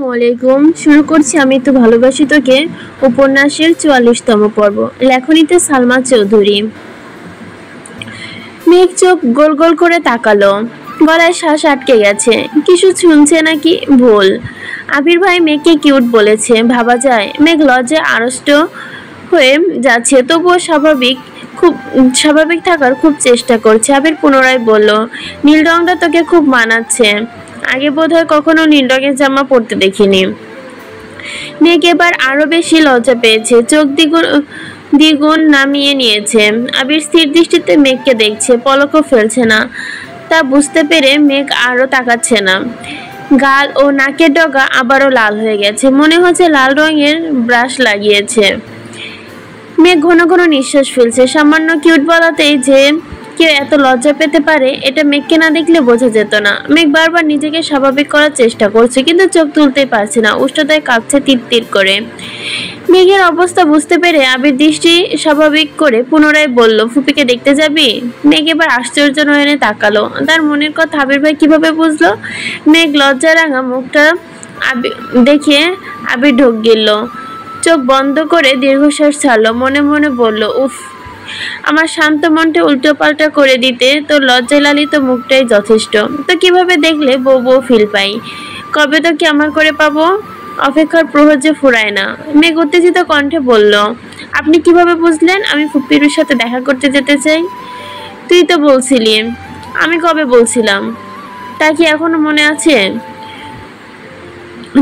ওয়ালাইকুম। শুরু করছি আমি তো ভালোবাসি তোকে উপন্যাসের 44তম পর্ব। লেখনীতে সালমা চৌধুরী। মেঘ চোখ গোল গোল করে তাকালো, গলায় শ্বাস আটকে গেছে। কিছু শুনছে নাকি ভুল? আবির ভাই মেঘকে কিউট বলেছে ভাবা যায়। মেঘ লজ্জায় আড়ষ্ট হয়ে যাচ্ছে, তবুও খুব স্বাভাবিক থাকার খুব চেষ্টা করছে। আবির পুনরায় বলল, নীল রংটা তোকে খুব মানাচ্ছে। আগে বোধহয় কখনো নীল রঙের জামা পরতে দেখিনি। মেঘ এবার আরো বেশি লজ্জা পেয়েছে, চোখ দ্বিগুণ নামিয়ে নিয়েছে। আবির স্থির দৃষ্টিতে মেঘকে দেখছে, পলকও ফেলছে না। তা বুঝতে পেরে মেঘ আরো তাকাচ্ছে না। গাল ও নাকের ডগা আবারও লাল হয়ে গেছে, মনে হচ্ছে লাল রঙের ব্রাশ লাগিয়েছে। মেঘ ঘন ঘন নিঃশ্বাস ফেলছে। সামান্য কিউট বলাতেই যে কেউ এত লজ্জা পেতে পারে, এটা মেঘকে না দেখলে বোঝা যেত না। মেঘ বারবার নিজেকে স্বাভাবিক করার চেষ্টা করছে, কিন্তু চোখ তুলতেই পারছে না, উষ্ণতায় কাঁপছে তীর তীর করে। মেঘের অবস্থা বুঝতে পেরে আবির দৃষ্টি স্বাভাবিক করে পুনরায় বলল, ফুপিকে দেখতে যাবি? মেঘ এবার আশ্চর্য নয়নে তাকালো। তার মনের কথা আবির ভাই কিভাবে বুঝলো? মেঘ লজ্জা রাঙা মুখটা দেখে আবির ঢোক গিলল, চোখ বন্ধ করে দীর্ঘশ্বাস ছাড়লো। মনে মনে বলল, উফ, আমার শান্ত মনটা উল্টো পাল্টা করে দিতে তোর লজ্জা লালিত মুখটাই যথেষ্ট। তো কিভাবে দেখলে বউ বউ ফিল পাই? কবে তো কি আমার করে পাবো? অপেক্ষার প্রহর যে ফুরায় না। মেঘ উত্তেজিত কণ্ঠে বলল, আপনি কিভাবে বুঝলেন আমি ফুপির সাথে দেখা করতে যেতে চাই? তুই তো বলছিলি। আমি কবে বলছিলাম? তা কি এখনো মনে আছে?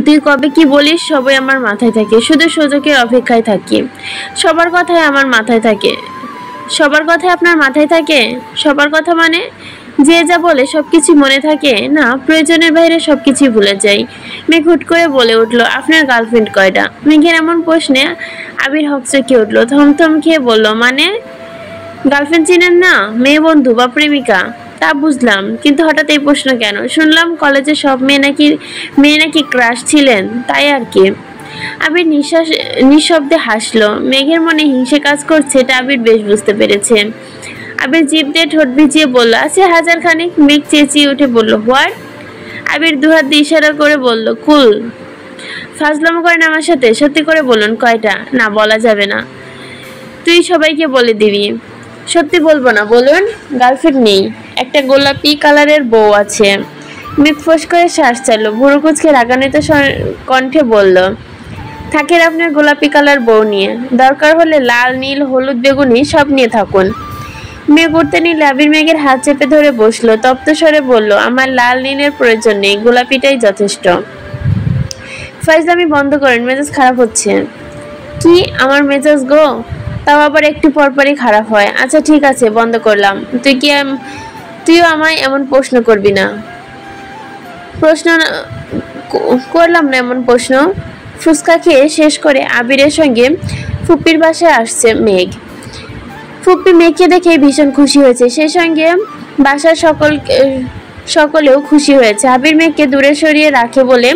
তুই কবে কি বলিস সবই আমার মাথায় থাকে, শুধু সুযোগের অপেক্ষায় থাকি। সবার কথাই আমার মাথায় থাকে। সবার কথাই আপনার মাথায় থাকে? সবার কথা মানে যে যা বলে সবকিছু মনে থাকে না, প্রয়োজনের বাইরে সবকিছু ভুলে যাই। মেঘ হুট করে বলে উঠলো, আপনার গার্লফ্রেন্ড কয়টা? মেঘের এমন প্রশ্নে আবির হকচকে উঠলো, থমথম খেয়ে বলল, মানে গার্লফ্রেন্ড চিনেন না? মেয়ে বন্ধু বা প্রেমিকা? তা বুঝলাম, কিন্তু হঠাৎ এই প্রশ্ন কেন? শুনলাম কলেজে সব মেয়ে নাকি ক্রাশ ছিলেন, তাই আর কি। আবির নিঃশব্দে হাসলো। মেঘের মনে হিংসে কাজ করছে, এটা আবির বেশ বুঝতে পেরেছে। আবির জিভ দিয়ে ঠোঁট ভিজিয়ে বলল, আছে হাজার খানিক। মেঘ চেঁচিয়ে উঠে বলল, হোয়াট? আবির দুহাত দিয়ে ইশারা করে বলল, কুল। ফাজলামো করেন আমার সাথে? সত্যি করে বলুন কয়টা? না, বলা যাবে না। তুই সবাইকে বলে দিবি। সত্যি বলবো না, বলুন। গার্লফ্রেন্ড নেই, একটা গোলাপি কালারের বউ আছে। মেঘ ফোঁস করে শ্বাস চাইলো, ভুরু কুঁচকে রাগান্বিত কণ্ঠে বলল, থাকেন আপনার গোলাপি কালার বউ নিয়ে, দরকার হলে লাল নীল হলুদ বেগুনি সব নিয়ে থাকুন। মেঘ উঠতে নিলে আবির মেঘের হাত চেপে ধরে বসলো, তপ্ত স্বরে বলল, আমার লাল নীলের প্রয়োজন নেই, গোলাপিটাই যথেষ্ট। ফাইজলামি বন্ধ করেন, মেজাজ খারাপ হচ্ছে। কি আমার মেজাজ গো? তাও আবার একটু পরপরই খারাপ হয়। আচ্ছা ঠিক আছে, বন্ধ করলাম। তুইও আমায় এমন প্রশ্ন করবি না। প্রশ্ন করলাম না এমন প্রশ্ন। ফুচকা খেয়ে শেষ করে আবিরের সঙ্গে ফুপ্পির বাসায় আসছে মেঘ। ফুপ্পি মেঘকে দেখে ভীষণ খুশি হয়েছে, সেই সঙ্গে বাসার সকলেও খুশি হয়েছে। আবির মেঘকে দূরে সরিয়ে রাখে বলে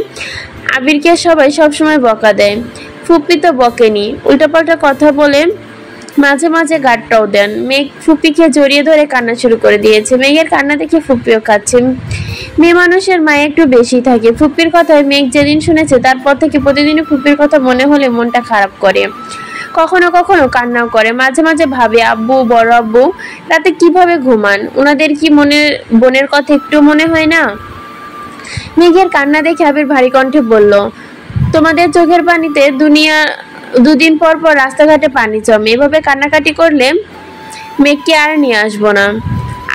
আবিরকে সবাই সবসময় বকা দেয়। ফুপ্পি তো বকেনি, উল্টাপাল্টা কথা বলে মাঝে মাঝে গাঁটটাও দেন। মেঘ ফুপ্পিকে জড়িয়ে ধরে কান্না শুরু করে দিয়েছে। মেঘের কান্না দেখে ফুপ্পিও কাঁদছে। মেয়ে মানুষের মায়া একটু বেশি থাকে। ফুপ্পির কথায় মেঘ যেদিন শুনেছে তারপর থেকে প্রতিদিনই ফুপ্পির কথা মনে হলে মনটা খারাপ করে, কখনো কখনো কান্নাও করে। মাঝে মাঝে ভাবে, আব্বু, বড় আব্বু রাতে কিভাবে ঘুমান, ওনাদের কি বোনের কথা একটু মনে হয় না? মেঘের কান্না দেখে আবির ভারী কণ্ঠে বলল, তোমাদের চোখের পানিতে দুদিন পর পর রাস্তাঘাটে পানি জমে, এভাবে কান্নাকাটি করলে মেঘকে আর নিয়ে আসবো না।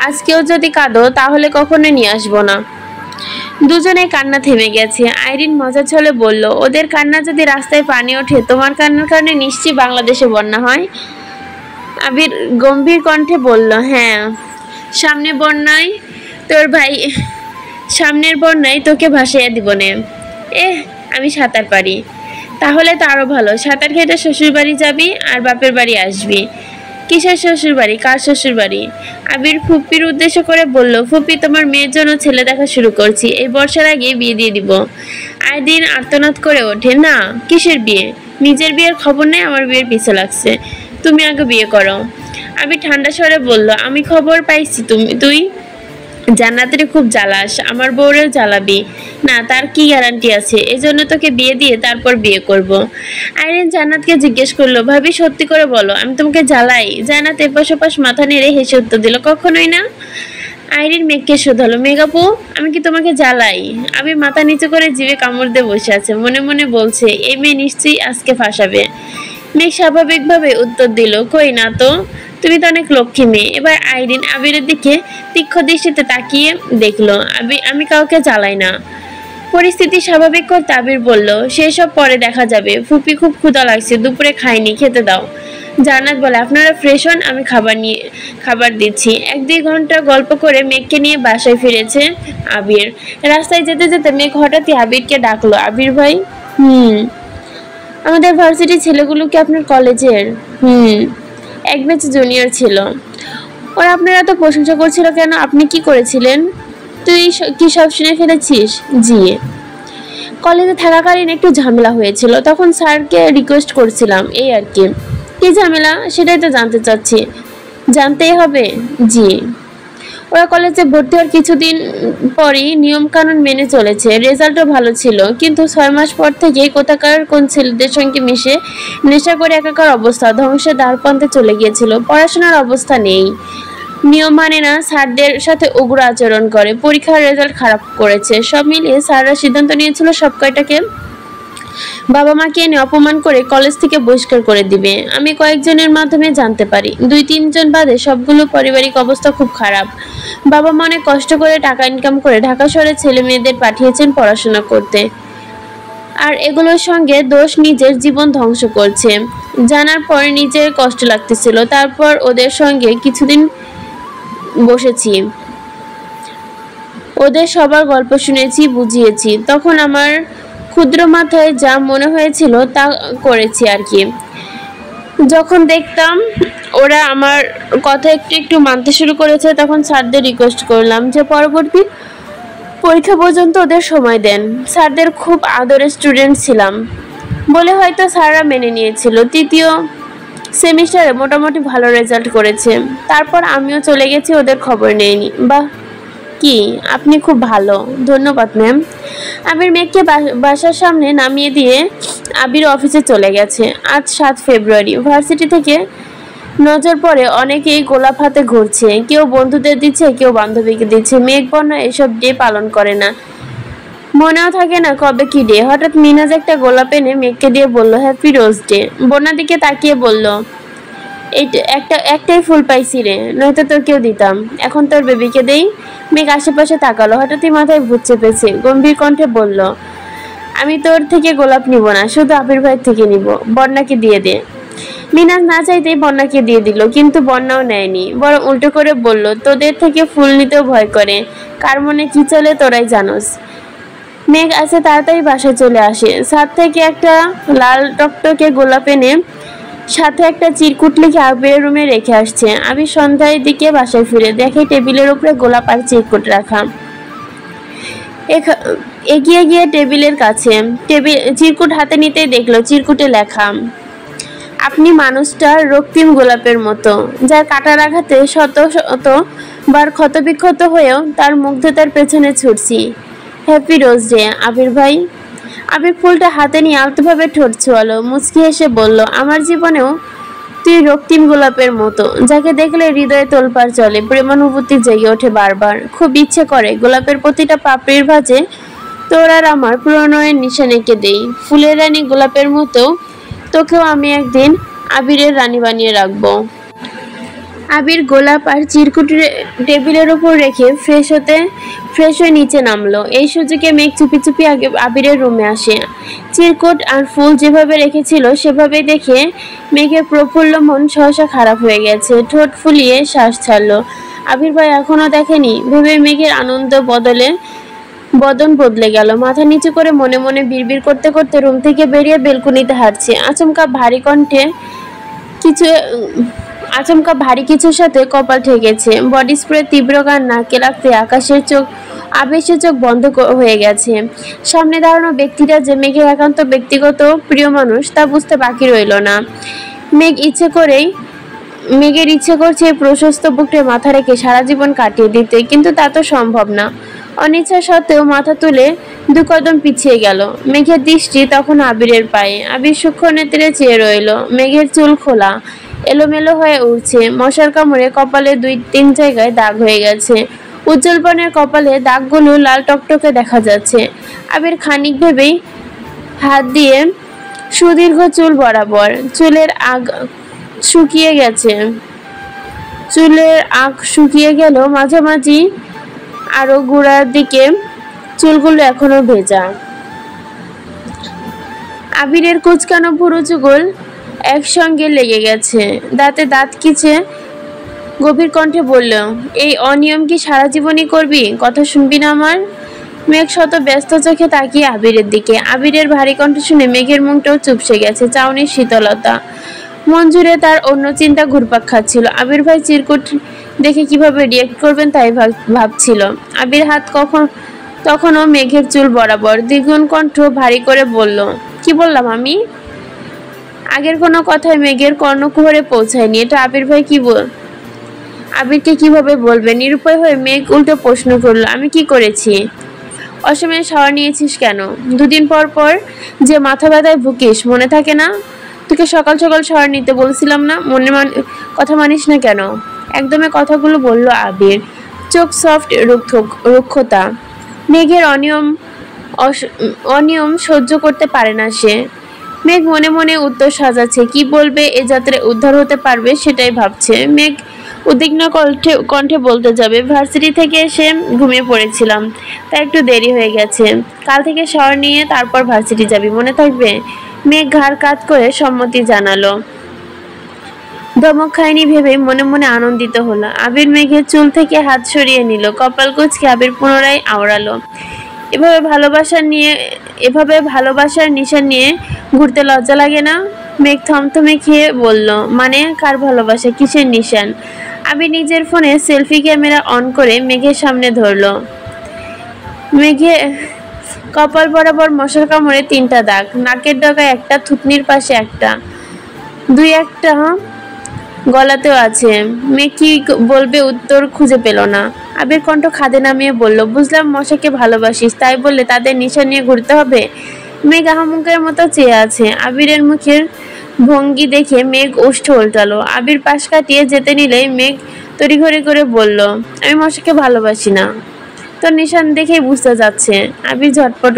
আজকেও যদি কাঁদো তাহলে কখনো নিয়ে আসবো না। দুজনে কান্না থেমে গেছে। আইরিন মজার ছলে বলল, ওদের কান্না যদি রাস্তায় পানি ওঠে, তোমার কান্নার কারণে নিশ্চয়ই বাংলাদেশে বন্যা হয়। আবির গম্ভীর কণ্ঠে বলল, হ্যাঁ, সামনের বন্যায় তোকে ভাসাইয়া দিব নে। আমি সাঁতার পারি। তাহলে তো আরো ভালো, সাঁতার কেটে শ্বশুর বাড়ি যাবি আর বাপের বাড়ি আসবি। কিসের শ্বশুর বাড়ি? কার শ্বশুর বাড়ি? আবির ফুপ্পির উদ্দেশ্য করে বলল, ফুপ্পি, তোমার মেয়ের জন্য ছেলে দেখা শুরু করছি, এই বর্ষার আগে বিয়ে দিয়ে দিব। আইদিন আর্তনাদ করে ওঠে, না, কিসের বিয়ে? নিজের বিয়ের খবর নেই, আমার বিয়ের পিছে লাগছে। তুমি আগে বিয়ে করো। আবির ঠান্ডা স্বরে বলল, আমি খবর পাইছি তুই জান্নাতের খুব জ্বালাস, আমার বউরেও জ্বালাবি না, তার কি গ্যারান্টি আছে? এজন্য তোকে বিয়ে দিয়ে তারপর বিয়ে করব। আইরিন জান্নাতকে জিজ্ঞেস করলো, ভাবি সত্যি করে বলো, আমি তোমাকে জ্বালাই? জান্নাত এপাশ ওপাশ মাথা নেড়ে হেসে উত্তর দিল, কখনোই না। আইরিন মেঘকে শোধালো, মেঘাপু আমি কি তোমাকে জ্বালাই? আবির মাথা নিচু করে জিভে কামড় দিয়ে বসে আছে, মনে মনে বলছে এই মেয়ে নিশ্চয়ই আজকে ফাঁসাবে। মেঘ স্বাভাবিকভাবে উত্তর দিল, কই না তো, তুমি তো অনেক লক্ষ্মী মেয়ে। এবার আইরিন আবিরের দিকে তীক্ষ্ণ দৃষ্টিতে তাকিয়ে দেখলো, আমি কাউকে জ্বালাই না। পরিস্থিতি স্বাভাবিক করতে আবির বলল, সেসব পরে দেখা যাবে, ফুপি খুব ক্ষুধা লাগছে, দুপুরে খাইনি, খেতে দাও। জান্নাত বলে, আপনারা ফ্রেশ হন, আমি খাবার দিচ্ছি। 1-2 ঘন্টা গল্প করে মেঘকে নিয়ে বাসায় ফিরেছে আবির। রাস্তায় যেতে যেতে মেঘ হঠাৎই আবিরকে ডাকলো, আবির ভাই। আমাদের ভার্সিটির ছেলেগুলো কি আপনার কলেজের? এক ব্যাচ জুনিয়র ছিল। ওরা আপনারা তো প্রশংসা করছিল কেন? আপনি কি করেছিলেন? তুই কি সব শুনে ফেলেছিস? জি, কলেজে থাকাকালীন একটু ঝামেলা হয়েছিল, তখন স্যারকে রিকোয়েস্ট করছিলাম, এই আর কি। কি ঝামেলা সেটাই তো জানতে চাচ্ছি। জানতেই হবে। জি, ওরা কলেজে ভর্তি হওয়ার কিছুদিন পরই নিয়ম কানুন মেনে চলেছে, রেজাল্টও ভালো ছিল, কিন্তু 6 মাস পর থেকে কোথাকার কোন ছেলেদের সঙ্গে মিশে নেশা করে একাকার অবস্থা, ধ্বংসের দ্বারপ্রান্তে চলে গিয়েছিল। পড়াশোনার অবস্থা নেই, নিয়ম মানে না, স্যারদের সাথে উগ্র আচরণ করে, পরীক্ষার রেজাল্ট খারাপ করেছে। সব মিলিয়ে স্যাররা সিদ্ধান্ত নিয়েছিল সব কয়টাকে বাবা মাকে এনে অপমান করে কলেজ থেকে বহিষ্কার করে দিবে। আমি কয়েকজনের মাধ্যমে জানতে পারি, 2-3 জন বাদে সবগুলো পারিবারিক অবস্থা খুব খারাপ। বাবা মা অনেক কষ্ট করে টাকা ইনকাম করে ঢাকা শহরে ছেলে মেয়েদের পাঠিয়েছেন পড়াশোনা করতে, আর এগুলোর সঙ্গে দোষ নিজের জীবন ধ্বংস করছে। জানার পরে নিজের কষ্ট লাগতেছিল, তারপর ওদের সঙ্গে কিছুদিন বসেছি, ওদের সবার গল্প শুনেছি, বুঝিয়েছি। তখন আমার ক্ষুদ্র মাথায় যা মনে হয়েছিল তা করেছি আর কি। যখন দেখতাম ওরা আমার কথা একটু একটু মানতে শুরু করেছে, তখন স্যারদের রিকোয়েস্ট করলাম যে পরবর্তী পরীক্ষা পর্যন্ত ওদের সময় দেন। স্যারদের খুব আদরের স্টুডেন্ট ছিলাম বলে হয়তো স্যাররা মেনে নিয়েছিল। 3য় সেমিস্টারে মোটামুটি ভালো রেজাল্ট করেছে, তারপর আমিও চলে গেছি, ওদের খবর নেয়নি। বাহ, কি আপনি খুব ভালো, ধন্যবাদ ম্যাম। আবির মেঘকে বাসার সামনে নামিয়ে দিয়ে আবির অফিসে চলে গেছে। আজ 7 ফেব্রুয়ারি। ভার্সিটি থেকে নজর পড়ে অনেকেই গোলাপ হাতে ঘুরছে, কেউ বন্ধুদের দিচ্ছে, কেউ বান্ধবীকে দিচ্ছে। মেঘ বন্যা এসব ডে পালন করে না, মনেও থাকে না কবে কি ডে। হঠাৎ মিনাজ একটা গোলাপ এনে মেঘকে দিয়ে বলল, হ্যাপি রোজ ডে। বন্যার দিকে তাকিয়ে বলল, একটাই ফুল পাইছি রে, নয়তো তোকেও দিতাম, এখন তোর বেবিকে দেই। মেঘ আশেপাশে তাকালো, হঠাৎই মাথায় ভূত চেপেছে, গম্ভীর কণ্ঠে বলল, আমি তোর থেকে গোলাপ নিব না, শুধু আবির ভাইয়ের থেকে নিব, বন্যাকে দিয়ে দে। মিনাজ না চাইতেই বন্যাকে দিয়ে দিল, কিন্তু বন্যাও নেয়নি, বরং উল্টো করে বলল, তোদের থেকে ফুল নিতেও ভয় করে, কার মনে কি চলে তোরাই জানোস। মেঘ আসে তাড়াতাড়ি বাসায় চলে আসে, ছাদ থেকে একটা লাল টকটকে গোলাপ এনে সাথে একটা চিরকুট লিখে আবিরের রুমে রেখে আসছে। আবির সন্ধ্যার দিকে বাসায় ফিরে দেখে টেবিলের উপরে গোলাপ আর চিরকুট রাখা। এগিয়ে গিয়ে টেবিলের কাছে চিরকুট হাতে নিতেই দেখলো চিরকুটে লেখা, আপনি মানুষটা রক্তিম গোলাপের মতো, যার কাটার আঘাতে শত শত বার ক্ষতবিক্ষত হয়েও তার মুগ্ধতার পেছনে ছুটছি। হ্যাপি রোজ ডে আবির ভাই। আবির ফুলটা হাতে নিয়ে আলতোভাবে ঠোঁট ছোঁয়ালো, মুচকি হেসে বলল, আমার জীবনেও তুই রক্তিম গোলাপের মতো, যাকে দেখলে হৃদয়ে তোলপাড় চলে, প্রেমানুভূতি জেগে ওঠে বারবার। খুব ইচ্ছে করে গোলাপের প্রতিটা পাপড়ির ভাঁজে তোর আর আমার প্রণয়ের নিশান এঁকে দেই। ফুলের রানী গোলাপের মতো তোকেও আমি একদিন আবিরের রানী বানিয়ে রাখবো। আবির গোলাপ আর চিরকুট টেবিলের উপর রেখে ফ্রেশ হয়ে নিচে নামলো। এই সুযোগে মেঘ চুপি চুপি আবিরের রুমে আসে। চিরকুট আর ফুল যেভাবে রেখেছিল সেভাবেই দেখে মেঘের প্রফুল্ল মন সহসা খারাপ হয়ে গেছে, ঠোঁট ফুলিয়ে শ্বাস ছাড়লো। আবির ভাই এখনো দেখেনি ভেবে মেঘের আনন্দ বদন বদলে গেল। মাথা নিচু করে মনে মনে বিড়বিড় করতে করতে রুম থেকে বেরিয়ে বেলকুনিতে হাঁটছে। আচমকা ভারী কিছুর সাথে কপাল ঠেকেছে। বডি স্প্রে তীব্র গান নাকে লাগতে আবেশে চোখ বন্ধ হয়ে গেছে। সামনে দাঁড়ানো ব্যক্তিটা যে মেঘের একান্ত ব্যক্তিগত প্রিয় মানুষ তা বুঝতে বাকি রইল না। মেঘ ইচ্ছে করেই মেঘের ইচ্ছে করছে প্রশস্ত বুকটে মাথা রেখে সারা জীবন কাটিয়ে দিতে, কিন্তু তা তো সম্ভব না। অনিচ্ছা সত্ত্বেও মাথা তুলে 2 কদম পিছিয়ে গেল। মেঘের দৃষ্টি তখন আবিরের পায়ে। আবির সূক্ষ্ম নেত্রে চেয়ে রইল। মেঘের চুল খোলা, এলোমেলো হয়ে উঠছে। মশার কামড়ে কপালে 2-3 জায়গায় দাগ হয়ে গেছে। উজ্জ্বল বর্ণের কপালে দাগগুলো লাল টকটকে দেখা যাচ্ছে। আবির খানিক ভেবেই হাত দিয়ে সুদীর্ঘ চুল বরাবর চুলের আগ শুকিয়ে গেছে। চুলের আগ শুকিয়ে গেল মাঝামাঝি, আরো গোড়ার দিকে চুলগুলো এখনো ভেজা। আবিরের কুচকানো পুরো যুগল একসঙ্গে লেগে গেছে। দাঁতে দাঁত খিচে গভীর কণ্ঠে বলল, এই অনিয়ম কি সারা জীবনই করবি? কথা শুনবি না আমার? মেঘ শত ব্যস্ত চোখে তাকিয়ে আবিরের দিকে। আবিরের ভারী কণ্ঠ শুনে মেঘের মুখটাও চুপসে গেছে। চাউনির শীতলতা মন জুড়ে তার অন্য চিন্তা ঘুরপাক খাচ্ছিল। আবির ভাই চিরকুট দেখে কিভাবে রিয়েক্ট করবেন তাই ভাবছিল। আবির হাত তখনও মেঘের চুল বরাবর। দ্বিগুণ কণ্ঠ ভারী করে বলল, কি বললাম আমি? আগের কোনো কথায় মেঘের কর্ণকুহরে পৌঁছায়নি। এটা আবির ভাই আবিরকে কিভাবে বলবে? নিরুপায় হয়ে মেঘ উল্টো প্রশ্ন করলো, আমি কি করেছি? অসময়ে শাওয়ার নিয়েছিস কেন? 2 দিন পর পর যে মাথা ব্যথায় ভুকিস, মনে থাকে না? তোকে সকাল সকাল শাওয়ার নিতে বলছিলাম না? কথা মানিস না কেন? একদমে কথাগুলো বলল আবির। চোখ সফট রুক্ষতা। মেঘের অনিয়ম সহ্য করতে পারে না সে। মেঘ মনে মনে উত্তর সাজাচ্ছে, কি বলবে এ যাত্রায় উদ্ধার হতে পারবে সেটাই ভাবছে। মেঘ উদ্বিগ্ন কণ্ঠে বলতে যাবে, ভার্সিটি থেকে এসে ঘুমিয়ে পড়েছিলাম, তাই একটু দেরি হয়ে গেছে। কাল থেকে শাওয়ার নিয়ে তারপর ভার্সিটি যাবি, মনে থাকবে? মেঘ ঘাড় কাত করে সম্মতি জানালো। ধমক খায়নি ভেবে মনে মনে আনন্দিত হলো। আবির মেঘের চুল থেকে হাত সরিয়ে নিল। কপাল কুঁচকে আবির পুনরায় আওড়ালো। এভাবে ভালোবাসার নিশান নিয়ে ঘুরতে লজ্জা লাগে না? মেঘ থমথমে খেয়ে বলল, মানে কার ভালোবাসা, কিসের নিশান? আবির নিজের ফোনে সেলফি ক্যামেরা অন করে মেঘের সামনে ধরল। মেঘে কপাল বরাবর মশার কামড়ে 3টা দাগ, নাকের ডগায় একটা, থুতনির পাশে একটা, 2-1টা গলাতেও আছে। মেঘ কি বলবে উত্তর খুঁজে পেল না। আবির কণ্ঠ খাদে নামিয়ে বলল, বুঝলাম মশাকে ভালোবাসিস, তাই বললে তাদের নিশান নিয়ে ঘুরতে হবে? মেঘ আহামুকের মতো চেয়ে আছে। আবিরের মুখের ভঙ্গি দেখে মেঘ ওষ্ঠ উল্টালো। আবির পাশ কাটিয়ে যেতে নিলেই মেঘ তড়িঘড়ি করে বলল, আমি মশাকে ভালোবাসি না। তোর নিশান দেখেই বুঝতে যাচ্ছে। আবির ঝটপট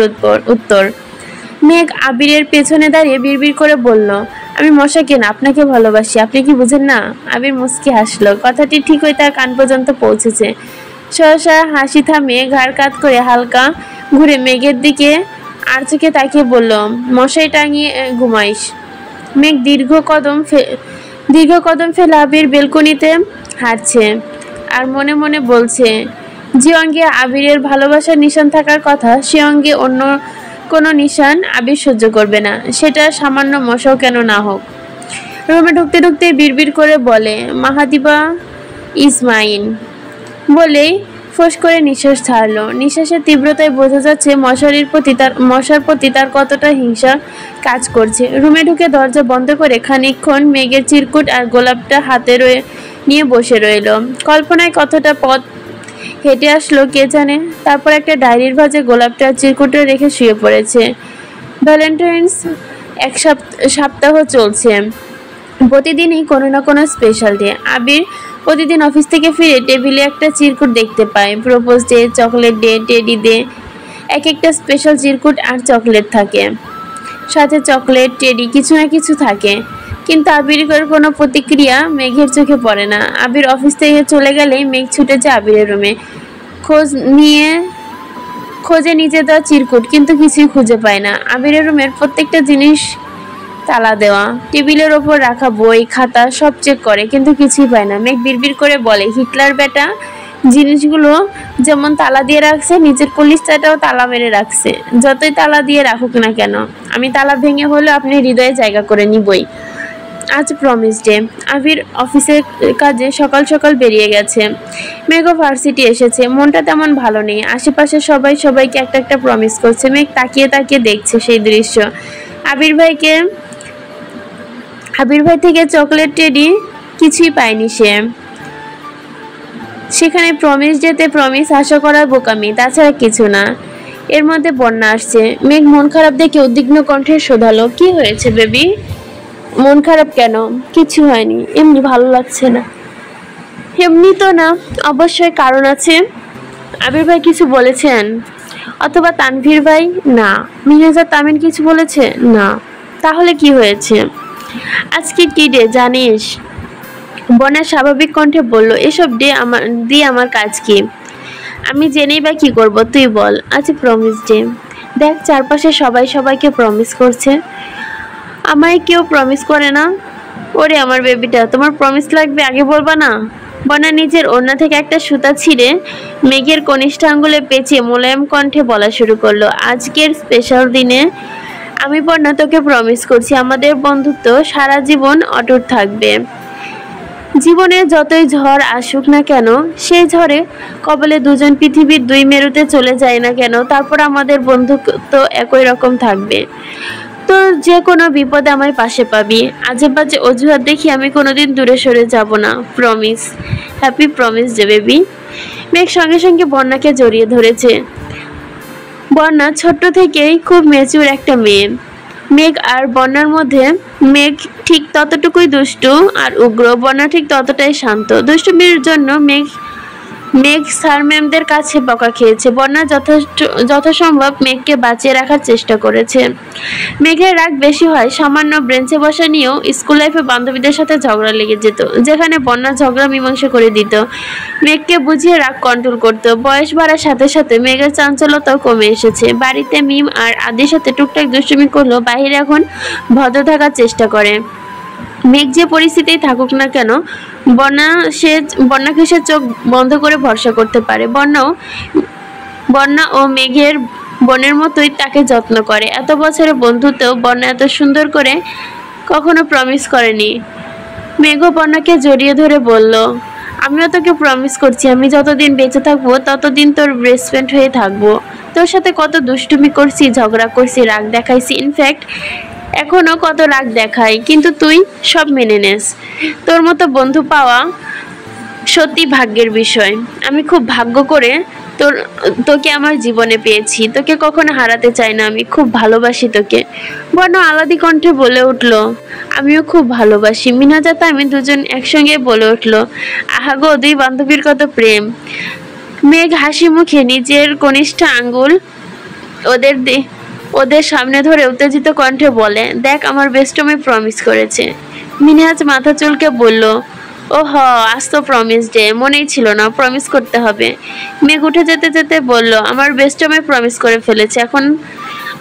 উত্তর। মেঘ আবিরের পেছনে দাঁড়িয়ে বিড়বিড় করে বলল, আমি মশাকে না, আপনাকে ভালোবাসি, আপনি কি বুঝেন না? আবির মুচকি হাসলো। কথাটি ঠিকই তার কান পর্যন্ত পৌঁছেছে। সহসা হাসি থামিয়ে ঘাড় কাত করে হালকা ঘুরে মেঘের দিকে আর চোখে তাকিয়ে বলল, মশাই টাঙিয়ে ঘুমাইস? মেঘ দীর্ঘ কদম ফেলে আবির বেলকনিতে হাঁটছে আর মনে মনে বলছে, যে অঙ্গে আবিরের ভালোবাসার নিশান থাকার কথা, সে অঙ্গে অন্য কোনো নিশান আবির সহ্য করবে না, সেটা সামান্য মশাও কেন না হোক। রুমে ঢুকতে ঢুকতে বিড়বিড় করে বলে, মাহাদিবা ইজ মাইন বলেই ফোঁস করে নিঃশ্বাস ছাড়লো। নিঃশ্বাসের তীব্রতায় বোঝা যাচ্ছে মশার প্রতি তার কতটা হিংসা কাজ করছে। রুমে ঢুকে দরজা বন্ধ করে খানিকক্ষণ মেঘের চিরকুট আর গোলাপটা হাতে নিয়ে বসে রইল। কল্পনায় কতটা পথ হেঁটে আসলো কে জানে। তারপর একটা ডায়েরির ভাঁজে গোলাপটা চিরকুটে রেখে শুয়ে পড়েছে। ভ্যালেন্টাইন্স 1 সপ্তাহ চলছে। প্রতিদিনই কোনো না কোনো স্পেশাল ডে। আবির প্রতিদিন অফিস থেকে ফিরে টেবিলে একটা চিরকুট দেখতে পায়। Propose day, chocolate day, teddy day, একটা স্পেশাল চিরকুট আর চকলেট থাকে। সাথে চকলেট, টেডি কিছু না কিছু থাকে, কিন্তু আবিরের কোনো প্রতিক্রিয়া মেঘের চোখে পড়ে না। আবির অফিস থেকে চলে গেলেই মেঘ ছুটে যায় আবিরের রুমে। খোঁজে নিজে দেওয়া চিরকুট, কিন্তু কিছুই খুঁজে পায় না। আবিরের রুমের প্রত্যেকটা জিনিস তালা দেওয়া, টেবিলের ওপর রাখা বই খাতা সব চেক করে, কিন্তু কিছুই পায় না। মেঘ বিড়বিড় করে বলে, হিটলার বেটা জিনিসগুলো যেমন তালা দিয়ে রাখছে, নিজের পলিশটাও তালা মেরে রাখছে। যতই তালা দিয়ে রাখুক না কেন, আমি তালা ভেঙে হলেও আপনি হৃদয়ে জায়গা করে নিবই। আজ প্রমিস ডে। আবির অফিসের কাজে সকাল সকাল বেরিয়ে গেছে। মেঘ ভার্সিটি এসেছে। মনটা তেমন ভালো নেই। আশেপাশে সবাইকে একটা একটা প্রমিস করছে। মেঘ তাকিয়ে তাকিয়ে দেখছে সেই দৃশ্য। আবির ভাই থেকে চকলেট, টেডি কিছুই পায়নি সে। সেখানে প্রমিস ডেতে প্রমিস আশা করার বোকামি, তাছাড়া কিছু না। এর মধ্যে বন্যা আসছে। মেঘ মন খারাপ দেখে উদ্বিগ্ন কণ্ঠে শোধালো, কি হয়েছে বেবি? মন খারাপ কেন? কিছু হয়নি, এমনি ভালো লাগছে না। এমনি তো না, অবশ্যই কারণ আছে। আবির ভাই কিছু বলেছেন? অথবা তানভীর ভাই? না। মিনাজ আর তামিন কিছু বলেছে? না। তাহলে কি হয়েছে? আজকে কি ডে জানিস? বন্যা স্বাভাবিক কণ্ঠে বলল, এসব দিয়ে আমার কাজ কি? আমি জেনেই বা কি করব, তুই বল। আজ প্রমিস ডে। দেখ চারপাশে সবাই সবাইকে প্রমিস করছে, আমায় কেউ প্রমিস করে না। ওরে আমার বেবিটা, তোমার প্রমিস লাগবে আগে বলবা না? বন্যা নিজের ওড়না থেকে একটা সুতা ছিঁড়ে মেঘের কনিষ্ঠ আঙ্গুলে পেঁচিয়ে মোলায়েম কণ্ঠে বলা শুরু করলো, আজকের স্পেশাল দিনে আমি বন্যা তোকে প্রমিস করছি, আমাদের বন্ধুত্ব সারা জীবন অটুট থাকবে। জীবনে যতই ঝড় আসুক না কেন, সেই ঝড়ে কবলে দুজন পৃথিবীর দুই মেরুতে চলে যায় না কেন, তারপর আমাদের বন্ধুত্ব একই রকম থাকবে। তো যে কোনো বিপদে আমায় পাশে পাবি। আজে বাজে অজুহাত দেখি আমি কোনোদিন দূরে সরে যাব না। Promise. Happy promise day baby. মেঘ সঙ্গে সঙ্গে বন্যাকে জড়িয়ে ধরেছে। বন্যা ছোট্ট থেকেই খুব ম্যাচিউর একটা মেয়ে। মেঘ আর বন্যার মধ্যে মেঘ ঠিক ততটুকুই দুষ্টু আর উগ্র, বন্যা ঠিক ততটাই শান্ত। দুষ্টুমির জন্য মেঘ স্যার ম্যামদের কাছে বকা খেয়েছে। বন্যা যথাসম্ভব মেঘকে বাঁচিয়ে রাখার চেষ্টা করেছে। মেঘের রাগ বেশি হয় সামান্য ব্রেঞ্চে বসা নিয়েও। স্কুল লাইফে বান্ধবীদের সাথে ঝগড়া লেগে যেত, যেখানে বন্যা ঝগড়া মীমাংসা করে দিত, মেঘকে বুঝিয়ে রাগ কন্ট্রোল করত। বয়স বাড়ার সাথে সাথে মেঘের চাঞ্চল্যতাও কমে এসেছে। বাড়িতে মিম আর আদির সাথে টুকটাক দুষ্টুমি করলেও বাহিরে এখন ভদ্র থাকার চেষ্টা করে। মেঘ যে পরিস্থিতিই থাকুক না কেন, বন্যাকে সে চোখ বন্ধ করে ভরসা করতে পারে। বন্যা ও মেঘের বোনের মতোই তাকে যত্ন করে। এত বছরের বন্ধুত্বেও বন্যা এত সুন্দর করে কখনো প্রমিস করেনি। মেঘও বন্যাকে জড়িয়ে ধরে বলল, আমিও তোকে প্রমিস করছি, আমি যতদিন বেঁচে থাকবো ততদিন তোর বেস্ট ফ্রেন্ড হয়ে থাকবো। তোর সাথে কত দুষ্টুমি করছি, ঝগড়া করছি, রাগ দেখাইছি, ইনফ্যাক্ট এখনো কত রাগ দেখাই, কিন্তু তুই সব মেনে নেস। তোর মতো বন্ধু পাওয়া সত্যি ভাগ্যের বিষয়। আমি খুব ভাগ্য করে তোকে আমার জীবনে পেয়েছি। তোকে কখনো হারাতে চাই না, আমি খুব ভালোবাসি তোকে। বর্ণা আলাদি কণ্ঠে বলে উঠল, আমিও খুব ভালোবাসি। মিনাজা তামি দুজন একসঙ্গে বলে উঠল, আহাগো দুই বান্ধবীর কত প্রেম। মেঘ হাসি মুখে নিজের কনিষ্ঠ আঙ্গুল ওদের সামনে ধরে উত্তেজিত কণ্ঠে বলে, দেখ আমার বেস্টমে প্রমিস করেছে। মিনহাজ মাথা চুলকে বলল, ও হ, আজ তো প্রমিস ডে, মনেই ছিল না, প্রমিস করতে হবে। মেঘ উঠে যেতে যেতে বলল, আমার বেস্টমে প্রমিস করে ফেলেছে, এখন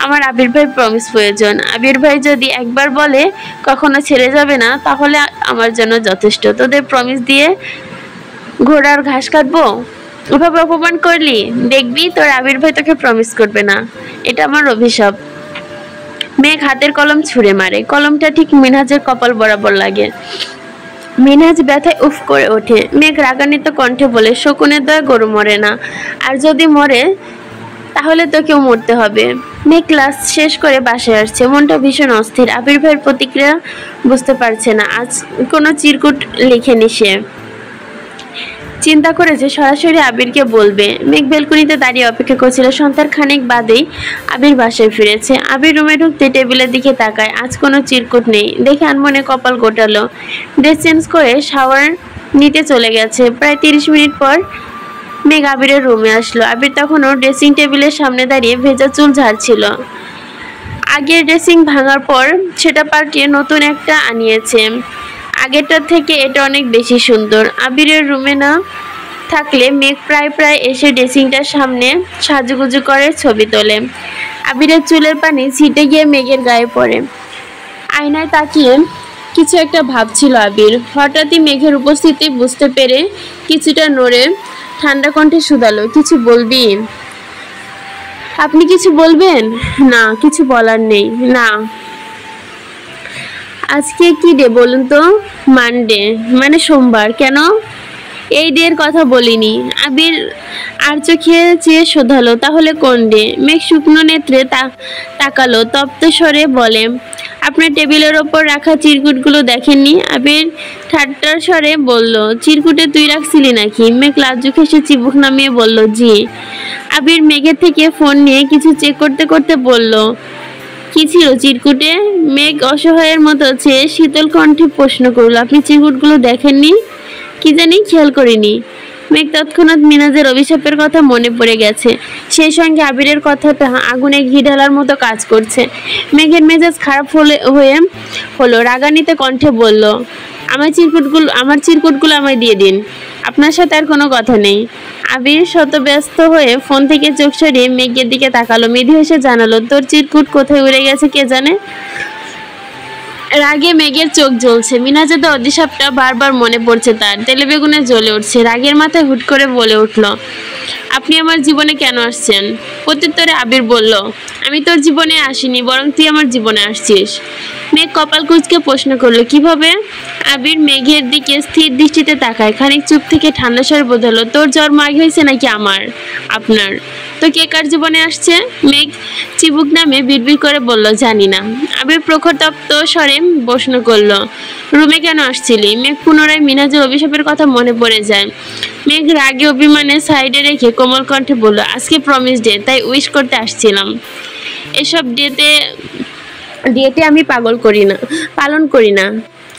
আমার আবির ভাই প্রমিস প্রয়োজন। আবির ভাই যদি একবার বলে কখনো ছেড়ে যাবে না, তাহলে আমার জন্য যথেষ্ট। তোদের প্রমিস দিয়ে ঘোড়ার ঘাস কাটবো? ওভাবে অপমান করলি, দেখবি তোর আবির ভাই তোকে প্রমিস করবে না, এটা আমার অভিশাপ। মেঘ হাতের কলম ছুঁড়ে মারে, কলমটা ঠিক মিনহাজের কপাল বরাবর লাগে। মিনহাজ ব্যথায় উফ করে ওঠে। মেঘ রাগান্বিত কণ্ঠে বলে, শকুনের দয়া গরু মরে না, আর যদি মরে তাহলে তোকেও মরতে হবে। মেঘ ক্লাস শেষ করে বাসায় আসছে, মনটা ভীষণ অস্থির। আবির ভাইয়ের প্রতিক্রিয়া বুঝতে পারছে না, আজ কোনো চিরকুট লিখেনি সে। চিন্তা করেছে সরাসরি আবিরকে বলবে। মেঘ বেলকুনিতে দাঁড়িয়ে অপেক্ষা করছিল। সন্ধ্যার খানিক বাদেই আবির বাসায় ফিরেছে। আবির রুমে ঢুকতে টেবিলের দিকে তাকায়, আজ কোনো চিরকুট নেই। দেখে আনমনে কপাল গোটালো। ড্রেস চেঞ্জ করে শাওয়ার নিতে চলে গেছে। প্রায় 30 মিনিট পর মেঘ আবিরের রুমে আসলো। আবির তখনও ড্রেসিং টেবিলের সামনে দাঁড়িয়ে ভেজা চুল ঝাড়ছিল। আগের ড্রেসিং ভাঙার পর সেটা পাল্টিয়ে নতুন একটা আনিয়েছে। আগেরটার থেকে এটা অনেক বেশি সুন্দর। আবিরের রুমে না থাকলে মেঘ প্রায় এসে ড্রেসিংটার সামনে সাজুগুজু করে ছবি তোলে। আবিরের চুলের পানি ছিটে গিয়ে মেঘের গায়ে পড়ে। আয়নায় তাকিয়ে কিছু একটা ভাবছিল আবির। হঠাৎই মেঘের উপস্থিতি বুঝতে পেরে কিছুটা নড়ে ঠান্ডা কণ্ঠে শুধালো, কিছু বলবি? আপনি কিছু বলবেন? না, কিছু বলার নেই। না, আজকে কি ডে বলুন তো? মানডে, মানে সোমবার। কেন? এই ডের কথা বলিনি। আবির আর চোখে চেয়ে শোধালো, তাহলে কোন ডে? মেঘ শুকনো নেত্রে তাকালো, তপ্ত স্বরে বলে, আপনি আপনার টেবিলের ওপর রাখা চিরকুটগুলো দেখেননি? আবির ঠাট্টার স্বরে বলল। চিরকুটে তুই রাখছিলি নাকি? মেঘ লাজুক হেসে চিবুক নামিয়ে বলল, জি। আবির মেঘের থেকে ফোন নিয়ে কিছু চেক করতে করতে বলল, কি ছিল চিরকুটে? মেঘ অসহায়ের মতো চেয়ে শীতল কণ্ঠে প্রশ্ন করল, আপনি চিরকুটগুলো দেখেননি? কি জানি, খেয়াল করিনি। মেঘ তৎক্ষণাৎ মিনাজের অভিশাপের কথা মনে পড়ে গেছে। সেই সঙ্গে আবিরের কথাটা আগুনে ঘি ঢালার মতো কাজ করছে। মেঘের মেজাজ খারাপ হলো রাগান্বিত কণ্ঠে বলল, আমার চিরকুটগুলো আমায় দিয়ে দিন, আপনার সাথে আর কোনো কথা নেই। আবির শতব্যস্ত হয়ে ফোন থেকে চোখ সরিয়ে মেঘের দিকে তাকালো। মৃদু হেসে জানালো, তোর চিরকুট কোথায় উড়ে গেছে কে জানে। রাগে মেঘের চোখ জ্বলছে। মিনাজের অভিশাপটা বারবার মনে পড়ছে তার, তেলে বেগুনে জ্বলে উঠছে। রাগের মাথায় হুট করে বলে উঠল, আপনি আমার জীবনে কেন আসছেন? প্রত্যুত্তরে আবির বলল, আমি তোর জীবনে আসিনি, বরং তুই আমার জীবনে আসছিস। মেঘ কপাল কুঁচকে প্রশ্ন করলো, কিভাবে? আবির মেঘের দিকে স্থির দৃষ্টিতে তাকায়। খানিক চুপ থেকে ঠান্ডা স্বরে বোঝালো, তোর জন্ম আগে হয়েছে নাকি আপনার? তো কে কার জীবনে আসছে? মেঘ চিবুক নামে বিড়বিড় করে বলল, জানি না। আবির প্রখর তপ্ত স্বরে প্রশ্ন করলো, রুমে কেন আসছিলি? মেঘ পুনরায় মিনাজের অভিশাপের কথা মনে পড়ে যায়। মেঘ রাগে অভিমানে সাইডে রেখে কোমল কণ্ঠে বলল, আজকে প্রমিস ডে, তাই উইশ করতে আসছিলাম। এসব ডেতে আমি পালন করি না।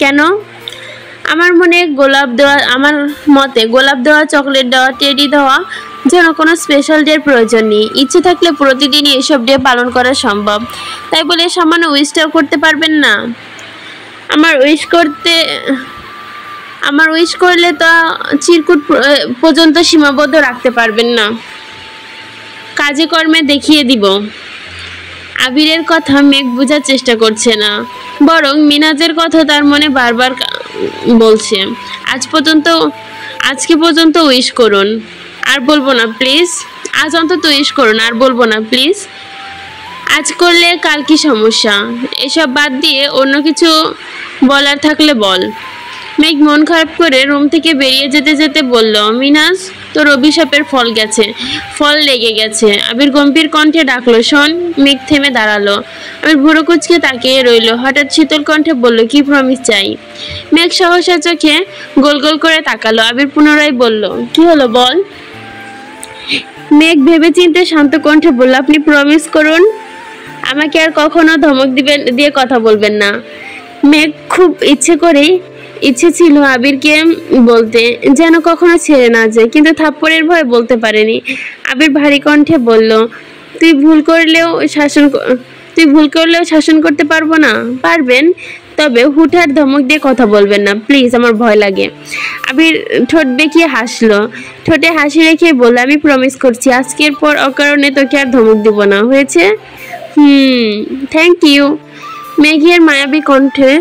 কেন? আমার মতে গোলাপ দেওয়া, চকলেট দেওয়া, টেডি দেওয়া যেন কোনো স্পেশাল ডের প্রয়োজন নেই। ইচ্ছে থাকলে প্রতিদিনই এসব ডে পালন করা সম্ভব। তাই বলে সামান্য উইশটাও করতে পারবেন না? আমার উইশ করলে তো চিরকুট পর্যন্ত সীমাবদ্ধ রাখতে পারবেন না, কাজে কর্মে দেখিয়ে দিব। আবিরের কথা মেঘ বোঝার চেষ্টা করছে না, বরং মিনাজের কথা তার মনে বারবার বলছে। আজকে পর্যন্ত উইশ করুন, আর বলবো না প্লিজ। আজ অন্তত উইশ করুন, আর বলবো না প্লিজ। আজ করলে কাল কি সমস্যা? এসব বাদ দিয়ে অন্য কিছু বলার থাকলে বল। মেঘ মন খারাপ করে রুম থেকে বেরিয়ে যেতে যেতে বলল, মিনাজ, তোর অভিশাপের ফল লেগে গেছে। আবির গম্ভীর কণ্ঠে ডাকলো, শোন। মেঘ থেমে দাঁড়ালো। আবির ভুরু কুঁচকে তাকিয়ে রইল। হঠাৎ শীতল কণ্ঠে বলল, কি প্রমিস চাই? মেঘ সহসা চোখে গোল গোল করে তাকালো। আবির পুনরায় বলল, কি হলো বল। মেঘ ভেবে চিন্তে শান্ত কণ্ঠে বলল, আপনি প্রমিস করুন, আমাকে আর কখনো ধমক দিয়ে কথা বলবেন না। মেঘ খুব ইচ্ছে ছিল আবিরকে বলতে, যেন কখনো ছেড়ে না যায়, কিন্তু থাপ্পড়ের ভয়ে বলতে পারেনি। আবির ভারী কণ্ঠে বলল, তুই ভুল করলেও শাসন করতে পারবো না? পারবেন, তবে হুটহাট ধমক দিয়ে কথা বলবেন না প্লিজ, আমার ভয় লাগে। আবির ঠোঁট বেঁকিয়ে হাসলো। ঠোঁটে হাসি রেখে বলল, আমি প্রমিস করছি আজকের পর অকারণে তোকে আর ধমক দিব না, হয়েছে? Thank you. মেঘের মায়াবী কণ্ঠে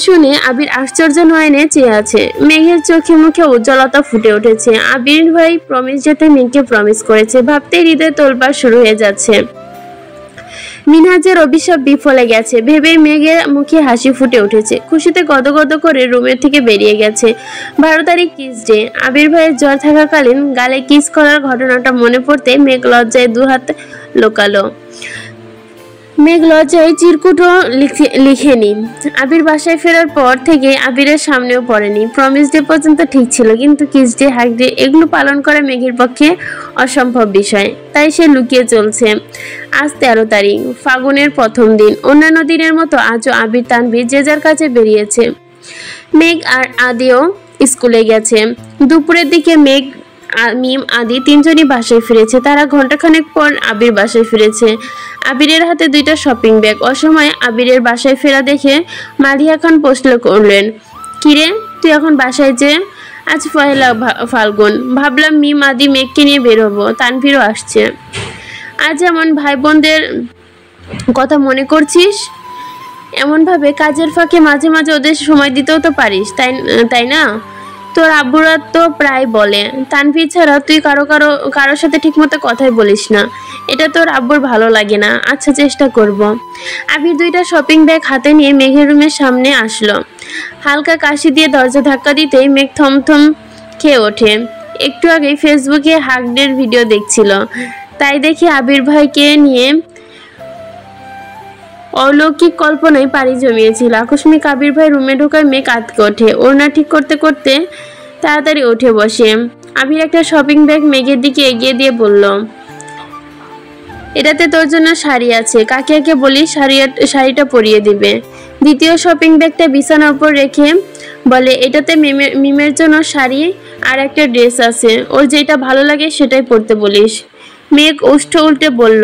শুনে আবির আশ্চর্য নয়নে চেয়ে আছে। মেঘের চোখে মুখে উজ্জ্বলতা ফুটে উঠেছে। আবির ভাই প্রমিস যেতে মেঘকে প্রমিস করেছে, ভাবতে হৃদয় তোলপাড় শুরু হয়ে যাচ্ছে। মিনহাজের অভিশাপ বিফলে গেছে ভেবে মেঘের মুখে হাসি ফুটে উঠেছে। খুশিতে গদগদ করে রুমের থেকে বেরিয়ে গেছে। 12 তারিখ কিস ডে। আবির ভাইয়ের জ্বর থাকাকালীন গালে কিস করার ঘটনাটা মনে পড়তে মেঘ লজ্জায় দুহাত লোকালো। মেঘ লজ্জায় চিরকুটও লিখেনি। আবির বাসায় ফেরার পর থেকে আবিরের সামনেও পড়েনি। প্রমিস ডে পর্যন্ত ঠিক ছিল, কিন্তু কিস ডে, হাগ ডে এগুলো পালন করা মেঘের পক্ষে অসম্ভব বিষয়। তাই সে লুকিয়ে চলছে। আজ 13 তারিখ, ফাগুনের প্রথম দিন। অন্যান্য দিনের মতো আজও আবির তানভীর যে যার কাছে বেরিয়েছে। মেঘ আর আদিও স্কুলে গেছে। দুপুরের দিকে মেঘ, মিম, আদি তিনজনই বাসায় ফিরেছে। তারা ঘন্টাখানেক পর আবির বাসায় ফিরেছে। আবিরের হাতে 2টা শপিং ব্যাগ। অসময়ে আবিরের বাসায় ফেরা দেখে মালিয়া খান প্রশ্ন করলেন, কিরে তুই এখন বাসায় যে? আজ 1 ফাল্গুন, ভাবলাম মিম, আদি, মেঘকে নিয়ে বের হবো, তানভীরও আসছে। আজ এমন ভাই বোনদের কথা মনে করছিস? এমনভাবে কাজের ফাঁকে মাঝে মাঝে ওদের সময় দিতেও তো পারিস, তাই না? তোর আব্বুরা তো প্রায় বলে তানভীর ছাড়া তুই কারোর সাথে ঠিকমতো কথাই বলিস না। এটা তোর আব্বুর ভালো লাগে না। আচ্ছা, চেষ্টা করব। আবির 2টা শপিং ব্যাগ হাতে নিয়ে মেঘের রুমের সামনে আসলো। হালকা কাশি দিয়ে দরজা ধাক্কা দিতেই মেঘ থমথম খেয়ে ওঠে। একটু আগে ফেসবুকে হাগ ডের ভিডিও দেখছিল, তাই দেখে আবির ভাইকে নিয়ে অলৌকিক কল্পনায় পাড়ি জমিয়েছিল। আকস্মিক আবির ভাই রুমে ঢোকায় মেঘ আঁতকে ওঠে। ওড়না ঠিক করতে করতে তাড়াতাড়ি উঠে বসে। আবির একটা শপিং ব্যাগ মেঘের দিকে এগিয়ে দিয়ে বলল, এটাতে তোর জন্য শাড়ি আছে, কাকিয়াকে বলি শাড়িটা পরিয়ে দিবে। দ্বিতীয় শপিং ব্যাগটা বিছানার উপর রেখে বলে, এটাতে মিমের জন্য শাড়ি আর একটা ড্রেস আছে, ওর যেটা ভালো লাগে সেটাই পরতে বলিস। মেঘ ওষ্ঠ উল্টে বলল,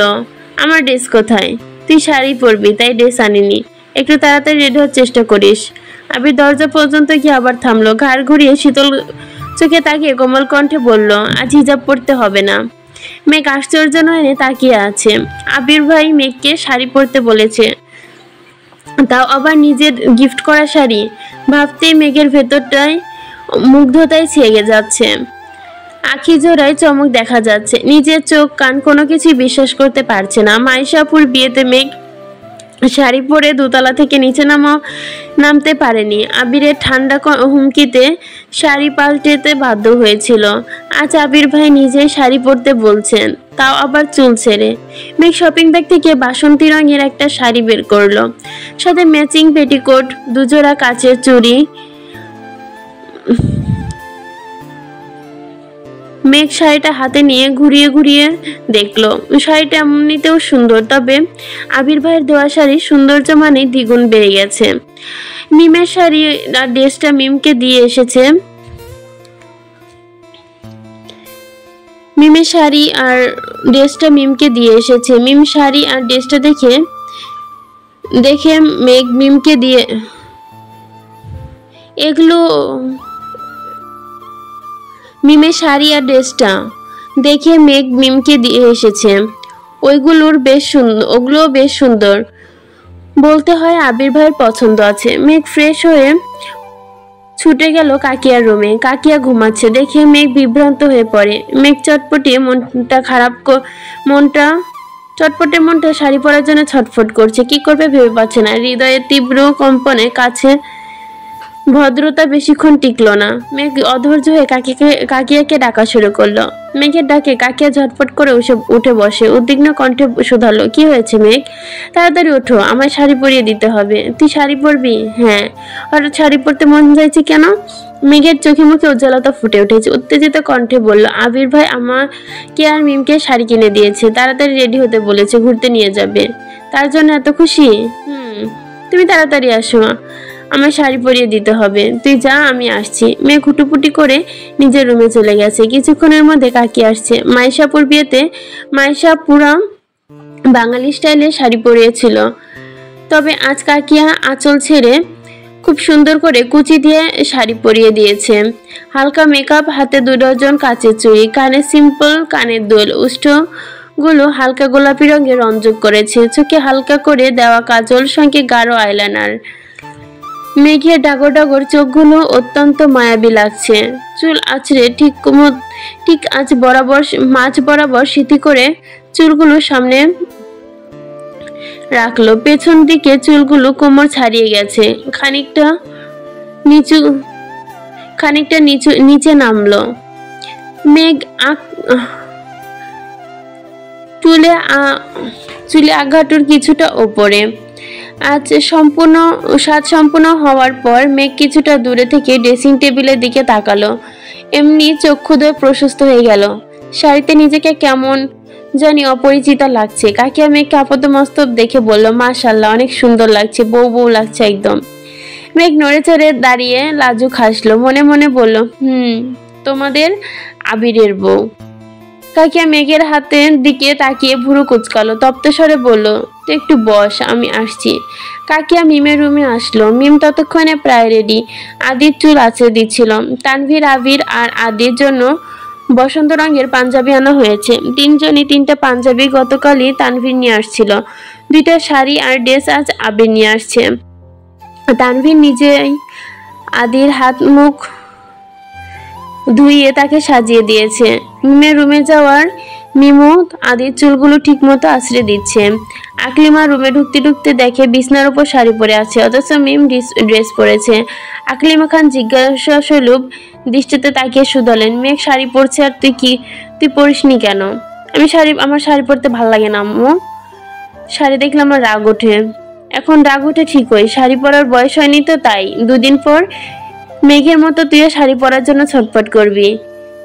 আমার ড্রেস কোথায়? তুই শাড়ি পরবি তাই ড্রেস আনিনি, একটু তাড়াতাড়ি রেডি হওয়ার চেষ্টা করিস। আবির দরজা পর্যন্ত গিয়ে আবার থামলো। ঘাড় ঘুরিয়ে শীতল চোখে তাকিয়ে কোমল কণ্ঠে বলল, আজ হিজাব পরতে হবে না। মেঘ আশ্চর্য নয়নে তাকিয়ে আছে। আবির ভাই মেঘকে শাড়ি পরতে বলেছে, তাও আবার নিজের গিফট করা শাড়ি। ভাবতেই মেঘের ভেতরটায় মুগ্ধতায় ছেয়ে যাচ্ছে। আখি জোড়ায় চমক দেখা যাচ্ছে। নিজের চোখ কান কোনো কিছুই বিশ্বাস করতে পারছে না। মাইশাপুর বিয়েতে মেঘ শাড়ি পরে দোতলা থেকে নিচে নামতে পারেনি। আবিরের ঠান্ডা হুমকিতে শাড়ি পাল্টেতে বাধ্য হয়েছিল। আজ আবির ভাই নিজেই শাড়ি পরতে বলছেন, তাও আবার চুল ছেড়ে। মেঘ শপিং ব্যাগ থেকে বাসন্তী রঙের একটা শাড়ি বের করলো, সাথে ম্যাচিং পেটিকোট, দুজোড়া কাচের চুড়ি। মেঘ শাড়িটা হাতে নিয়ে ঘুরিয়ে ঘুরিয়ে দেখলো। শাড়িটা এমনিতেও সুন্দর, তবে আবির ভাইয়ের দেওয়া শাড়ির সৌন্দর্য মানে দ্বিগুণ বেড়ে গেছে। মিমের শাড়ি আর ড্রেসটা মিমকে দিয়ে এসেছে। মিমের শাড়ি আর ড্রেসটা মিমকে দিয়ে এসেছে। মিম শাড়ি আর ড্রেসটা দেখে মেঘ মিমকে দিয়ে, এগুলো মিমের শাড়ি আর ড্রেসটা দেখে মেঘ মিমকে দিয়ে এসেছে। ওগুলোও বেশ সুন্দর। বলতে হয় আবির ভাইয়ের পছন্দ আছে। মেঘ ফ্রেশ হয়ে ছুটে গেল কাকিয়ার রুমে। কাকিয়া ঘুমাচ্ছে দেখে মেঘ বিভ্রান্ত হয়ে পড়ে। মেঘ চটপটে মনটা শাড়ি পরার জন্য ছটফট করছে। কি করবে ভেবে পাচ্ছে না। হৃদয়ের তীব্র কম্পনে কাছে ভদ্রতা বেশিক্ষণ টিকলো না। মেঘ অধৈর্য হয়ে কাকিয়াকে ডাকা শুরু করলো। মেঘের ডাকে কাকিয়া ঝটপট করে উঠে বসে। উদ্বিগ্ন কণ্ঠে শুধালো, কি হয়েছে মেঘ? তাড়াতাড়ি ওঠো, আমার শাড়ি পরিয়ে দিতে হবে। তুই শাড়ি পরবি? হ্যাঁ। হঠাৎ শাড়ি পরতে মন চাইছে কেন? মেঘের চোখে মুখে উজ্জ্বলতা ফুটে উঠেছে। উত্তেজিত কণ্ঠে বলল, আবির ভাই আমাকে আর মিমকে শাড়ি কিনে দিয়েছে, তাড়াতাড়ি রেডি হতে বলেছে, ঘুরতে নিয়ে যাবে। তার জন্য এত খুশি? তুমি তাড়াতাড়ি আসো, আমার শাড়ি পরিয়ে দিতে হবে। তুই যা, আমি আসছি। মেয়ে খুটুপুটি করে নিজের রুমে চলে গেছে। কিছুক্ষণের মধ্যে কাকি আসছে। মাইশাপুর বিয়েতে মাইশা পুরা বাঙালি স্টাইলে শাড়ি পরিয়েছিল, তবে আজ কাকিয়া আঁচল ছেড়ে খুব সুন্দর করে কুচি দিয়ে শাড়ি পরিয়ে দিয়েছে। হালকা মেকআপ, হাতে 2 ডজন কাচের চুড়ি, কানে সিম্পল কানের দুল, গুলো হালকা গোলাপি রঙের রং যোগ করেছে। চোখে হালকা করে দেওয়া কাজল, সঙ্গে গাঢ় আইলাইনার। মেঘের ডাগর ডাগর চোখগুলো অত্যন্ত মায়াবী লাগছে। চুল আঁচড়ে ঠিক মাঝ বরাবর সিঁথি করে চুলগুলো সামনে রাখলো। পেছন দিকে চুলগুলো কোমর ছাড়িয়ে গেছে। খানিকটা নিচে নামলো। মেঘ চুলে আঘাটুর কিছুটা ওপরে। সাজ সম্পূর্ণ হওয়ার পর মেঘ কিছুটা দূরে থেকে ড্রেসিং টেবিলের দিকে তাকালো। এমনি চক্ষুদ্বয় প্রশস্ত হয়ে গেল। শাড়িতে নিজেকে কেমন জানি অপরিচিতা লাগছে। কাকিয়া মেঘকে আপাতমস্তক দেখে বলল, মাশাআল্লাহ, অনেক সুন্দর লাগছে, বউ লাগছে একদম। মেঘ নড়ে চড়ে দাঁড়িয়ে লাজুক হাসলো। মনে মনে বলল, তোমাদের আবিরের বউ। কাকিয়া মেঘের হাতের দিকে তাকিয়ে ভুরু কুচকালো। তপ্ত স্বরে বলল, তুই একটু বস, আমি আসছি। কাকিয়া মিমের রুমে আসলো। মিম ততক্ষণে প্রায় রেডি। আদির চুল আঁচড়ে দিচ্ছিল। তানভীর, আবির আর আদির জন্য বসন্ত রঙের পাঞ্জাবি আনা হয়েছে। 3 জনই 3টা পাঞ্জাবি গতকালই তানভীর নিয়ে আসছিল। 2টা শাড়ি আর ড্রেস আজ আবির নিয়ে আসছে। তানভীর নিজেই আদির হাত মুখ ধুইয়ে তাকে সাজিয়ে দিয়েছে। মিমের রুমে যাওয়ার মিমু আদির চুলগুলো ঠিক মতো আঁচড়ে দিচ্ছে। আকলিমা রুমে ঢুকতে দেখে বিছনার উপর শাড়ি পরে আছে, অথচ মিম ড্রেস পরেছে। আকলিমা খান জিজ্ঞাসাসুলভ দৃষ্টিতে তাকিয়ে শুধালেন, মেঘ শাড়ি পরছে আর তুই পরিসনি কেন? আমার শাড়ি পরতে ভাল লাগে না আম্মু। শাড়ি দেখলে আমার রাগ ওঠে। এখন রাগ উঠে ঠিকই, শাড়ি পরার বয়স হয়নি তো তাই। দুদিন পর মেঘের মতো তুইও শাড়ি পরার জন্য ছটফট করবি।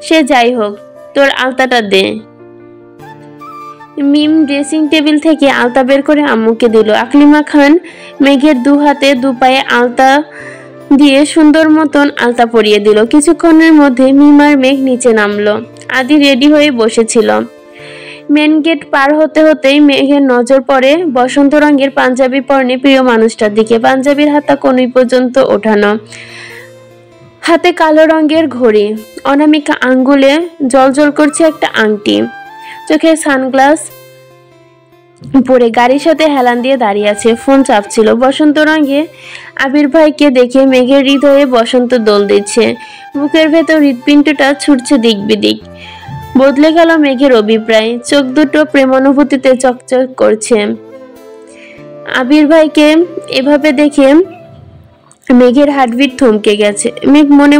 সে যাই হোক, তোর আলতাটা দে। মিম ড্রেসিং টেবিল থেকে আলতা বের করে আম্মুকে দিল। আকলিমা খান মেঘের দু হাতে দু পায়ে আলতা দিয়ে সুন্দর মতন আলতা পরিয়ে দিল। কিছুক্ষণের মধ্যে মিম আর মেঘ নিচে নামলো। আদি রেডি হয়ে বসেছিল। মেন গেট পার হতে হতেই মেঘের নজর পড়ে বসন্ত রঙের পাঞ্জাবি পরনে প্রিয় মানুষটার দিকে। পাঞ্জাবির হাতা কনুই পর্যন্ত ওঠানো, হাতে কালো রঙের ঘড়ি, অনামিকা আঙ্গুলে জলজল করছে একটা আংটি, চোখে সানগ্লাস পরে গাড়ির সাথে হেলান দিয়ে দাঁড়িয়ে আছে, ফোন চাপছিল। বসন্ত রঙে আবির ভাইকে দেখে মেঘের হৃদয়ে বসন্ত দোল দিচ্ছে। বুকের ভেতর হৃৎপিণ্ডটা ছুটছে দিক বিদিক। বদলে গেল মেঘের অভিপ্রায়, চোখ দুটো প্রেমানুভূতিতে চকচক করছে। আবির ভাইকে এভাবে দেখে মেঘের হার্টবিট থমকে গেছে। মেঘ মনে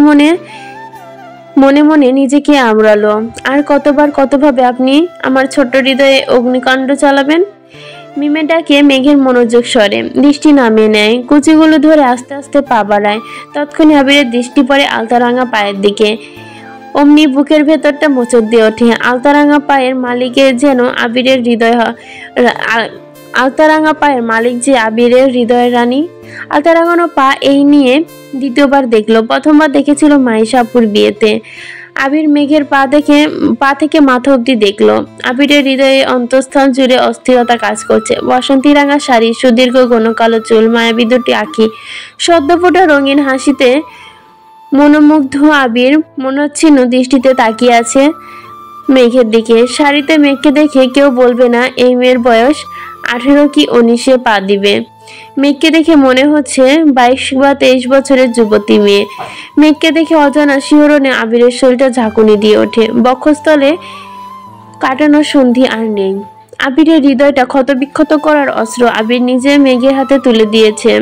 মনে নিজেকে আমরালো। আর কতভাবে আপনি আমার ছোট্ট হৃদয়ে অগ্নিকাণ্ড চালাবেন? মিমে ডাকে মেঘের মনোযোগ সরে, দৃষ্টি নামিয়ে নেয়, কুচিগুলো ধরে আস্তে আস্তে পা বাড়ায়। তৎক্ষণে আবিরের দৃষ্টি পড়ে আলতারাঙা পায়ের দিকে। অমনি বুকের ভেতরটা মোচড় দিয়ে ওঠে। আলতারাঙা পায়ের মালিকের যেন আবিরের হৃদয়, আলতারাঙা পায়ের মালিক যে আবিরের হৃদয়ের রানী। আলতারাঙানো পা এই নিয়ে দ্বিতীয়বার দেখলো। প্রথমবার দেখেছিল মাইশা আপুর বিয়েতে। আবির মেঘের পা থেকে মাথা অব্দি দেখলো। আবিরের হৃদয়ে অন্তঃস্থল জুড়ে অস্থিরতা কাজ করছে। বসন্তী রাঙা শাড়ি, সুদীর্ঘ ঘন কালো চুল, মায়াবী দুটি আঁখি, সদ্য ফোটা রঙিন হাসিতে মনোমুগ্ধ আবির মনোচ্ছিন্ন দৃষ্টিতে তাকিয়ে আছে মেঘের দিকে। শাড়িতে মেঘকে দেখে কেউ বলবে না এই মেয়ের বয়স 18 কি 19-এ পা দিবে। মেঘকে দেখে মনে হচ্ছে 22 বা 23 বছরের যুবতী মেয়ে। মেঘকে দেখে অজানা শিহরণে আবিরের শরীরটা ঝাঁকুনি দিয়ে ওঠে। বক্ষস্থলে কাটানো সন্ধি আর নেই। আবিরের হৃদয়টা ক্ষতবিক্ষত করার অস্ত্র আবির নিজে মেঘের হাতে তুলে দিয়েছে।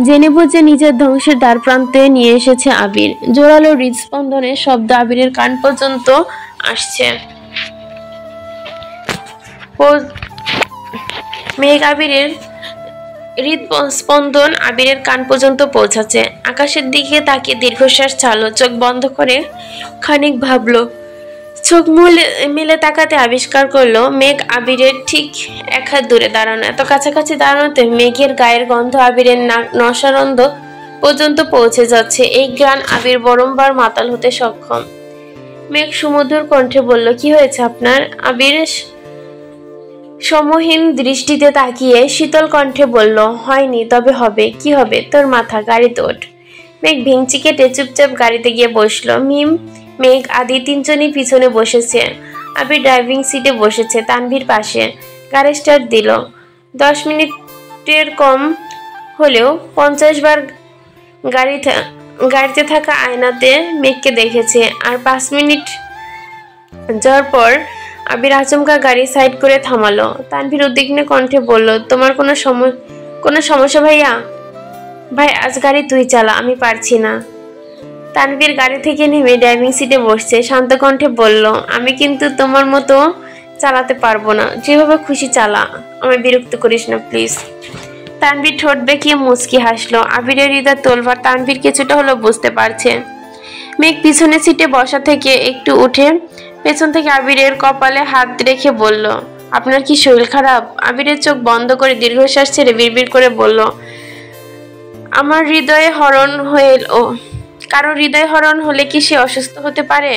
জেনে বুঝে নিজের ধ্বংসের দ্বার প্রান্তে নিয়ে এসেছে আবির। জোরালো হৃদস্পন্দনের শব্দ আবিরের কান পর্যন্ত আসছে। মেঘ আবিরের হৃদস্পন্দন আবিরের কান পর্যন্ত পৌঁছাচ্ছে। আকাশের দিকে তাকিয়ে দীর্ঘশ্বাস ছাড়লো, চোখ বন্ধ করে খানিক ভাবলো। চোখ মিলে তাকাতে আবিষ্কার করলো মেঘ আবিরের ঠিক এক হাত দূরে দাঁড়ানো। এত কাছাকাছি দাঁড়ানোতে মেঘের গায়ের গন্ধ আবিরের নসারন্ধ পর্যন্ত পৌঁছে যাচ্ছে। এই গ্রাণ আবির বারংবার মাতাল হতে সক্ষম। মেঘ সুমধুর কণ্ঠে বলল, কি হয়েছে আপনার? আবির সমহীন দৃষ্টিতে তাকিয়ে শীতল কণ্ঠে বলল, হয়নি, তবে হবে। কি হবে? তোর মাথা, গাড়িতে ওঠ। মেঘ ভেঙচি কেটে চুপচাপ গাড়িতে গিয়ে বসলো। মিম, মেঘ, আদি তিনজনই পিছনে বসেছে। আবির ড্রাইভিং সিটে বসেছে, তানভীর পাশে। গাড়ি স্টার্ট দিল। 10 মিনিটের কম হলেও 50 বার গাড়িতে থাকা আয়নাতে মেঘকে দেখেছে। আর 5 মিনিট যাওয়ার পর আবির আচমকা গাড়ি সাইড করে থামালো। তানভীর উদ্বিগ্ন কণ্ঠে বলল, তোমার কোনো সমস্যা ভাইয়া? ভাই, আজ গাড়ি তুই চালা, আমি পারছি না। তানভীর গাড়ি থেকে নেমে ড্রাইভিং সিটে বসছে, শান্ত কণ্ঠে বলল, আমি কিন্তু তোমার মতো চালাতে পারবো না। যেভাবে খুশি চালা, আমি বিরক্ত করিস না প্লিজ। তানভীর ঠোঁট বেঁকিয়ে মুচকি হাসলো। আবিরের হৃদয় তোলবার তানভীর কিছুটা হলেও বুঝতে পারছে। মেঘ পিছনের সিটে বসা থেকে একটু উঠে পেছন থেকে আবিরের কপালে হাত রেখে বলল, আপনার কি শরীর খারাপ? আবিরের চোখ বন্ধ করে দীর্ঘশ্বাস ছেড়ে বিড়বিড় করে বলল, আমার হৃদয়ে হরণ হয়ে কারো হৃদয় হরণ হলে কি সে অসুস্থ হতে পারে?